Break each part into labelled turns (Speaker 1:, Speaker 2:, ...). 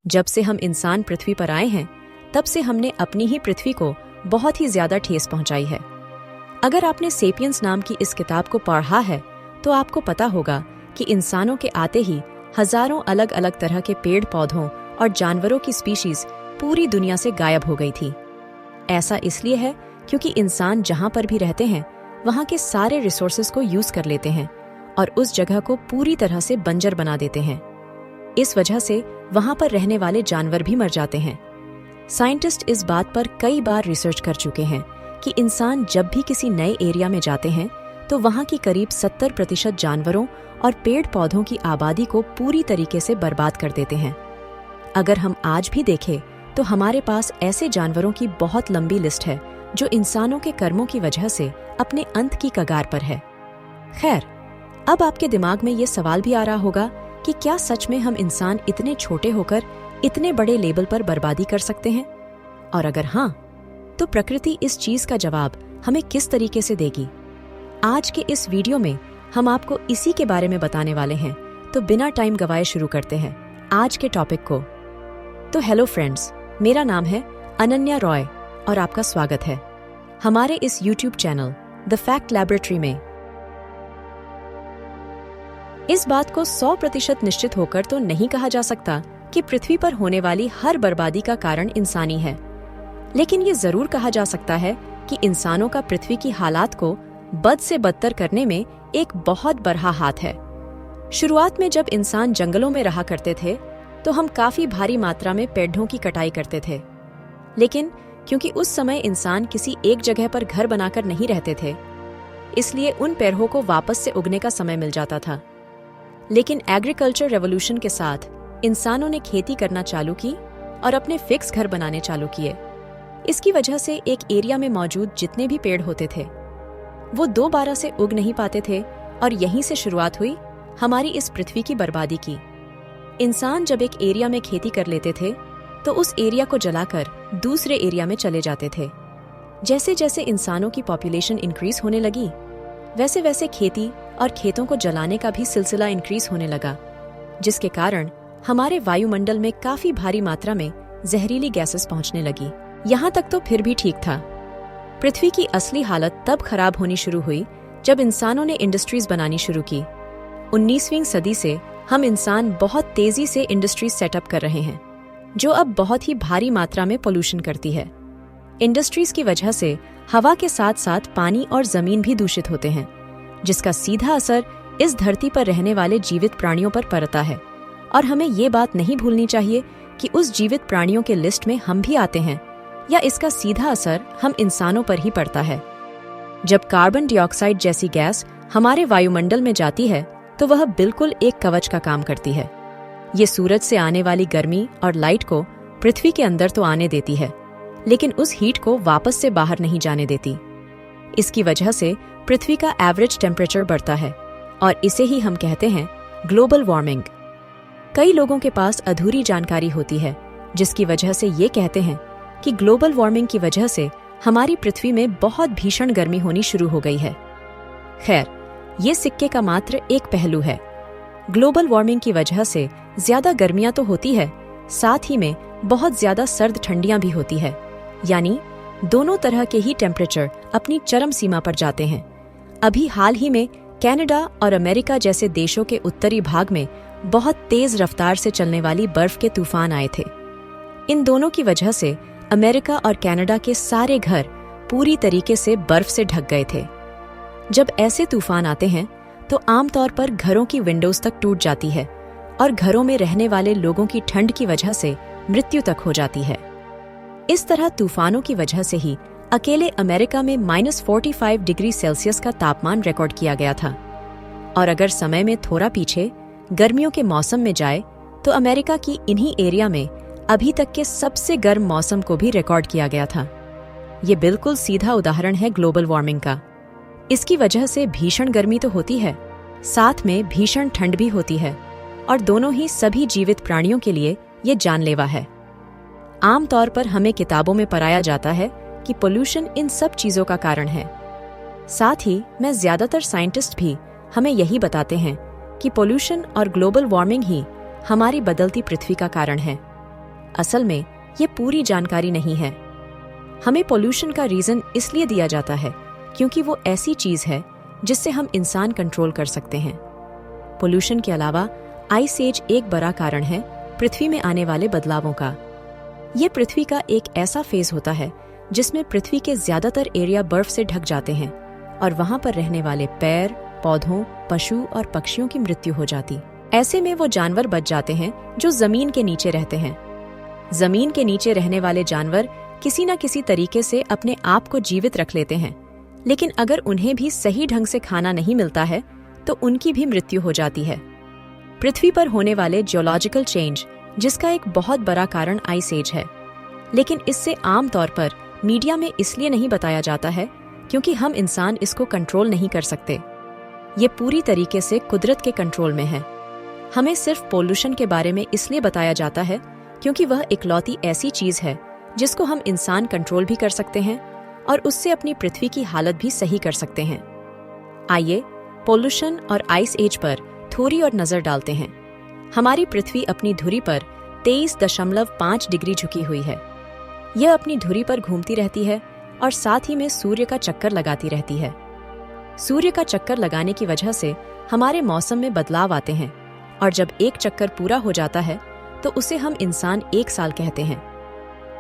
Speaker 1: जब से हम इंसान पृथ्वी पर आए हैं, तब से हमने अपनी ही पृथ्वी को बहुत ही ज्यादा ठेस पहुंचाई है। अगर आपने सेपियंस नाम की इस किताब को पढ़ा है तो आपको पता होगा कि इंसानों के आते ही हजारों अलग अलग तरह के पेड़ पौधों और जानवरों की स्पीशीज पूरी दुनिया से गायब हो गई थी। ऐसा इसलिए है क्योंकि इंसान जहां पर भी रहते हैं वहां के सारे रिसोर्सेज को यूज कर लेते हैं और उस जगह को पूरी तरह से बंजर बना देते हैं। इस वजह से वहां पर रहने वाले जानवर भी मर जाते हैं। साइंटिस्ट इस बात पर कई बार रिसर्च कर चुके हैं कि इंसान जब भी किसी नए एरिया में जाते हैं तो वहां की करीब 70% जानवरों और पेड़ पौधों की आबादी को पूरी तरीके से बर्बाद कर देते हैं। अगर हम आज भी देखें तो हमारे पास ऐसे जानवरों की बहुत लंबी लिस्ट है जो इंसानों के कर्मों की वजह से अपने अंत की कगार पर है। खैर, अब आपके दिमाग में ये सवाल भी आ रहा होगा कि क्या सच में हम इंसान इतने छोटे होकर इतने बड़े लेवल पर बर्बादी कर सकते हैं? और अगर हाँ, तो प्रकृति इस चीज का जवाब हमें किस तरीके से देगी? आज के इस वीडियो में हम आपको इसी के बारे में बताने वाले हैं, तो बिना टाइम गवाए शुरू करते हैं आज के टॉपिक को। तो हेलो फ्रेंड्स, मेरा नाम है अनन्या रॉय और आपका स्वागत है हमारे इस YouTube channel the fact laboratory में। इस बात को 100% निश्चित होकर तो नहीं कहा जा सकता कि पृथ्वी पर होने वाली हर बर्बादी का कारण इंसानी है, लेकिन ये जरूर कहा जा सकता है कि इंसानों का पृथ्वी की हालात को बद से बदतर करने में एक बहुत बड़ा हाथ है। शुरुआत में जब इंसान जंगलों में रहा करते थे तो हम काफी भारी मात्रा में पेड़ों की कटाई करते थे, लेकिन क्योंकि उस समय इंसान किसी एक जगह पर घर बनाकर नहीं रहते थे, इसलिए उन पेड़ों को वापस से उगने का समय मिल जाता था। लेकिन एग्रीकल्चर रेवोल्यूशन के साथ इंसानों ने खेती करना चालू की और अपने फिक्स घर बनाने चालू किए। इसकी वजह से एक एरिया में मौजूद जितने भी पेड़ होते थे वो दोबारा से उग नहीं पाते थे और यहीं से शुरुआत हुई हमारी इस पृथ्वी की बर्बादी की। इंसान जब एक एरिया में खेती कर लेते थे तो उस एरिया को जलाकर दूसरे एरिया में चले जाते थे। जैसे जैसे इंसानों की पॉपुलेशन इंक्रीज होने लगी, वैसे वैसे खेती और खेतों को जलाने का भी सिलसिला इंक्रीज होने लगा, जिसके कारण हमारे वायुमंडल में काफी भारी मात्रा में जहरीली गैसेस पहुंचने लगी। यहाँ तक तो फिर भी ठीक था। पृथ्वी की असली हालत तब खराब होनी शुरू हुई जब इंसानों ने इंडस्ट्रीज बनानी शुरू की। 19वीं सदी से हम इंसान बहुत तेजी से इंडस्ट्रीज सेटअप कर रहे हैं, जो अब बहुत ही भारी मात्रा में पोल्यूशन करती है। इंडस्ट्रीज की वजह से हवा के साथ साथ पानी और जमीन भी दूषित होते हैं, जिसका सीधा असर इस धरती पर रहने वाले जीवित प्राणियों पर पड़ता है। और हमें ये बात नहीं भूलनी चाहिए कि उस जीवित प्राणियों के लिस्ट में हम भी आते हैं, या इसका सीधा असर हम इंसानों पर ही पड़ता है। जब कार्बन डाइऑक्साइड जैसी गैस हमारे वायुमंडल में जाती है तो वह बिल्कुल एक कवच का काम करती है। ये सूरज से आने वाली गर्मी और लाइट को पृथ्वी के अंदर तो आने देती है, लेकिन उस हीट को वापस से बाहर नहीं जाने देती। इसकी वजह से पृथ्वी का एवरेज टेम्परेचर बढ़ता है और इसे ही हम कहते हैं ग्लोबल वार्मिंग। कई लोगों के पास अधूरी जानकारी होती है, जिसकी वजह से ये कहते हैं कि ग्लोबल वार्मिंग की वजह से हमारी पृथ्वी में बहुत भीषण गर्मी होनी शुरू हो गई है। खैर, ये सिक्के का मात्र एक पहलू है। ग्लोबल वार्मिंग की वजह से ज्यादा गर्मियां तो होती है, साथ ही में बहुत ज्यादा सर्द ठंडियां भी होती है, यानी दोनों तरह के ही टेम्परेचर अपनी चरम सीमा पर जाते हैं। अभी हाल ही में कनाडा और अमेरिका जैसे देशों के उत्तरी भाग में बहुत तेज रफ्तार से चलने वाली बर्फ के तूफान आए थे। इन दोनों की वजह से अमेरिका और कनाडा के सारे घर पूरी तरीके से बर्फ से ढक गए थे। जब ऐसे तूफान आते हैं तो आमतौर पर घरों की विंडोज तक टूट जाती है और घरों में रहने वाले लोगों की ठंड की वजह से मृत्यु तक हो जाती है। इस तरह तूफानों की वजह से ही अकेले अमेरिका में -45 डिग्री सेल्सियस का तापमान रिकॉर्ड किया गया था। और अगर समय में थोड़ा पीछे गर्मियों के मौसम में जाए तो अमेरिका की इन्हीं एरिया में अभी तक के सबसे गर्म मौसम को भी रिकॉर्ड किया गया था। ये बिल्कुल सीधा उदाहरण है ग्लोबल वार्मिंग का। इसकी वजह से भीषण गर्मी तो होती है, साथ में भीषण ठंड भी होती है, और दोनों ही सभी जीवित प्राणियों के लिए ये जानलेवा है। आमतौर पर हमें किताबों में पढ़ाया जाता है कि पोल्यूशन इन सब चीजों का कारण है। साथ ही में ज्यादातर साइंटिस्ट भी हमें यही बताते हैं कि पोल्यूशन और ग्लोबल वार्मिंग ही हमारी बदलती पृथ्वी का कारण है। असल में ये पूरी जानकारी नहीं है। हमें पोल्यूशन का रीजन इसलिए दिया जाता है क्योंकि वो ऐसी चीज है जिससे हम इंसान कंट्रोल कर सकते हैं। पोल्यूशन के अलावा आइस एज एक बड़ा कारण है पृथ्वी में आने वाले बदलावों का। ये पृथ्वी का एक ऐसा फेज होता है जिसमें पृथ्वी के ज्यादातर एरिया बर्फ से ढक जाते हैं और वहां पर रहने वाले पेड़, पौधों, पशु और पक्षियों की मृत्यु हो जाती। ऐसे में वो जानवर बच जाते हैं जो जमीन के नीचे रहते हैं। जमीन के नीचे रहने वाले जानवर किसी न किसी तरीके से अपने आप को जीवित रख लेते हैं, लेकिन अगर उन्हें भी सही ढंग से खाना नहीं मिलता है तो उनकी भी मृत्यु हो जाती है। पृथ्वी पर होने वाले जियोलॉजिकल चेंज जिसका एक बहुत बड़ा कारण आइस एज है, लेकिन इससे आम तौर पर मीडिया में इसलिए नहीं बताया जाता है क्योंकि हम इंसान इसको कंट्रोल नहीं कर सकते। ये पूरी तरीके से कुदरत के कंट्रोल में है। हमें सिर्फ पोल्यूशन के बारे में इसलिए बताया जाता है क्योंकि वह इकलौती ऐसी चीज है जिसको हम इंसान कंट्रोल भी कर सकते हैं और उससे अपनी पृथ्वी की हालत भी सही कर सकते हैं। आइए पोल्यूशन और आइस एज पर थोड़ी और नजर डालते हैं। हमारी पृथ्वी अपनी धुरी पर 23.5 डिग्री झुकी हुई है। यह अपनी धुरी पर घूमती रहती है और साथ ही में सूर्य का चक्कर लगाती रहती है। सूर्य का चक्कर लगाने की वजह से हमारे मौसम में बदलाव आते हैं और जब एक चक्कर पूरा हो जाता है तो उसे हम इंसान एक साल कहते हैं।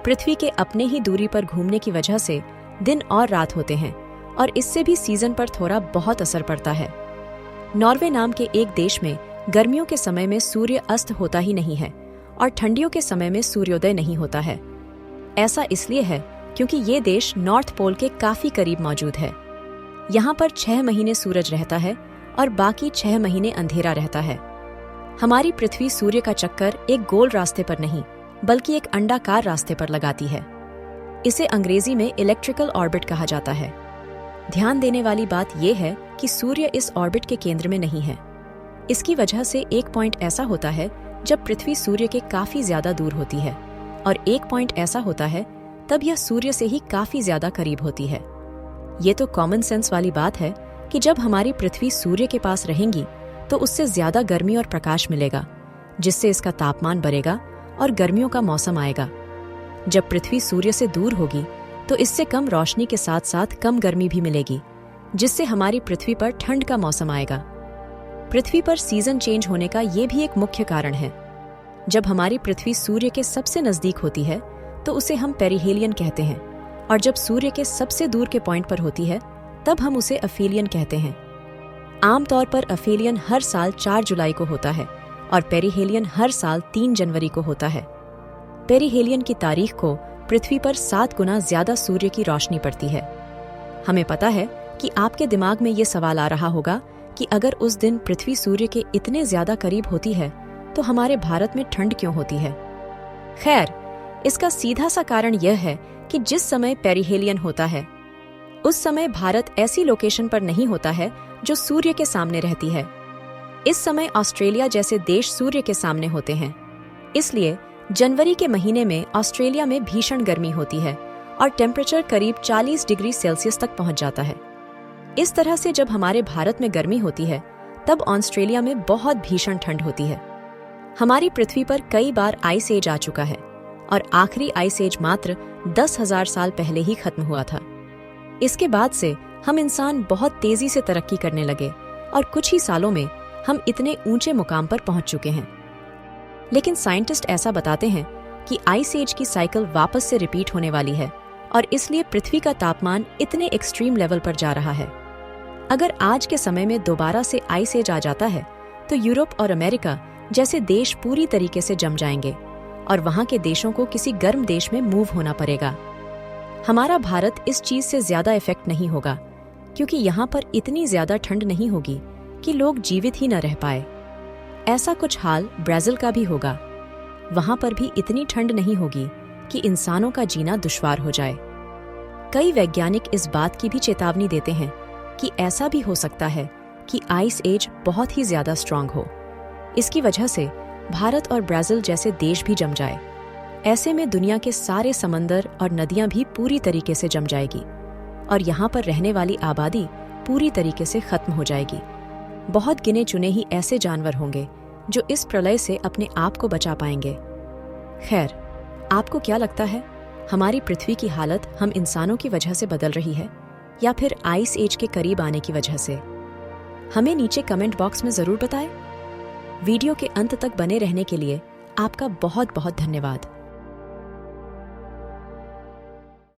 Speaker 1: पृथ्वी के अपने ही दूरी पर घूमने की वजह से दिन और रात होते हैं और इससे भी सीजन पर थोड़ा बहुत असर पड़ता है। नॉर्वे नाम के एक देश में गर्मियों के समय में सूर्य अस्त होता ही नहीं है और ठंडियों के समय में सूर्योदय नहीं होता है। ऐसा इसलिए है क्योंकि ये देश नॉर्थ पोल के काफी करीब मौजूद है। यहाँ पर 6 महीने सूरज रहता है और बाकी 6 महीने अंधेरा रहता है। हमारी पृथ्वी सूर्य का चक्कर एक गोल रास्ते पर नहीं बल्कि एक अंडाकार रास्ते पर लगाती है। इसे अंग्रेजी में इलेक्ट्रिकल ऑर्बिट कहा जाता है। ध्यान देने वाली बात यह है कि सूर्य इस ऑर्बिट के केंद्र में नहीं है। इसकी वजह से एक पॉइंट ऐसा होता है जब पृथ्वी सूर्य के काफी ज्यादा दूर होती है और एक पॉइंट ऐसा होता है तब यह सूर्य से ही काफी ज्यादा करीब होती है। ये तो कॉमन सेंस वाली बात है कि जब हमारी पृथ्वी सूर्य के पास रहेंगी तो उससे ज्यादा गर्मी और प्रकाश मिलेगा, जिससे इसका तापमान बढ़ेगा और गर्मियों का मौसम आएगा। जब पृथ्वी सूर्य से दूर होगी तो इससे कम रोशनी के साथ साथ कम गर्मी भी मिलेगी, जिससे हमारी पृथ्वी पर ठंड का मौसम आएगा। पृथ्वी पर सीजन चेंज होने का ये भी एक मुख्य कारण है। जब हमारी पृथ्वी सूर्य के सबसे नजदीक होती है तो उसे हम पेरिहेलियन कहते हैं और जब सूर्य के सबसे दूर के पॉइंट पर होती है तब हम उसे अफेलियन कहते हैं। आमतौर पर अफेलियन हर साल 4 जुलाई को होता है और पेरिहेलियन हर साल 3 जनवरी को होता है। पेरिहेलियन की तारीख को पृथ्वी पर 7 गुना ज्यादा सूर्य की रोशनी पड़ती है। हमें पता है कि आपके दिमाग में ये सवाल आ रहा होगा कि अगर उस दिन पृथ्वी सूर्य के इतने ज्यादा करीब होती है तो हमारे भारत में ठंड क्यों होती है? खैर, इसका सीधा सा कारण यह है कि जिस समय पेरिहेलियन होता है उस समय भारत ऐसी लोकेशन पर नहीं होता है जो सूर्य के सामने रहती है। इस समय ऑस्ट्रेलिया जैसे देश सूर्य के सामने होते हैं। इसलिए जनवरी के महीने में ऑस्ट्रेलिया में भीषण गर्मी होती है और टेम्परेचर करीब 40 डिग्री सेल्सियस तक पहुंच जाता है। इस तरह से जब हमारे भारत में गर्मी होती है तब ऑस्ट्रेलिया में बहुत भीषण ठंड होती है। हमारी पृथ्वी पर कई बार आइस एज आ चुका है और आखिरी आइस एज मात्र 10,000 साल पहले ही खत्म हुआ था। इसके बाद से हम इंसान बहुत तेजी से तरक्की करने लगे और कुछ ही सालों में हम इतने ऊंचे मुकाम पर पहुंच चुके हैं। लेकिन साइंटिस्ट ऐसा बताते हैं कि आइस एज की साइकिल वापस से रिपीट होने वाली है और इसलिए पृथ्वी का तापमान इतने एक्सट्रीम लेवल पर जा रहा है। अगर आज के समय में दोबारा से आइस एज आ जाता है तो यूरोप और अमेरिका जैसे देश पूरी तरीके से जम जाएंगे और वहां के देशों को किसी गर्म देश में मूव होना पड़ेगा। हमारा भारत इस चीज से ज्यादा इफेक्ट नहीं होगा क्योंकि यहाँ पर इतनी ज्यादा ठंड नहीं होगी कि लोग जीवित ही न रह पाए। ऐसा कुछ हाल ब्राजील का भी होगा। वहां पर भी इतनी ठंड नहीं होगी कि इंसानों का जीना दुश्वार हो जाए। कई वैज्ञानिक इस बात की भी चेतावनी देते हैं कि ऐसा भी हो सकता है कि आइस एज बहुत ही ज्यादा स्ट्रांग हो। इसकी वजह से भारत और ब्राजील जैसे देश भी जम जाए। ऐसे में दुनिया के सारे समंदर और नदियां भी पूरी तरीके से जम जाएगी और यहाँ पर रहने वाली आबादी पूरी तरीके से खत्म हो जाएगी। बहुत गिने चुने ही ऐसे जानवर होंगे जो इस प्रलय से अपने आप को बचा पाएंगे। खैर, आपको क्या लगता है, हमारी पृथ्वी की हालत हम इंसानों की वजह से बदल रही है या फिर आइस एज के करीब आने की वजह से? हमें नीचे कमेंट बॉक्स में जरूर बताएं। वीडियो के अंत तक बने रहने के लिए आपका बहुत बहुत धन्यवाद।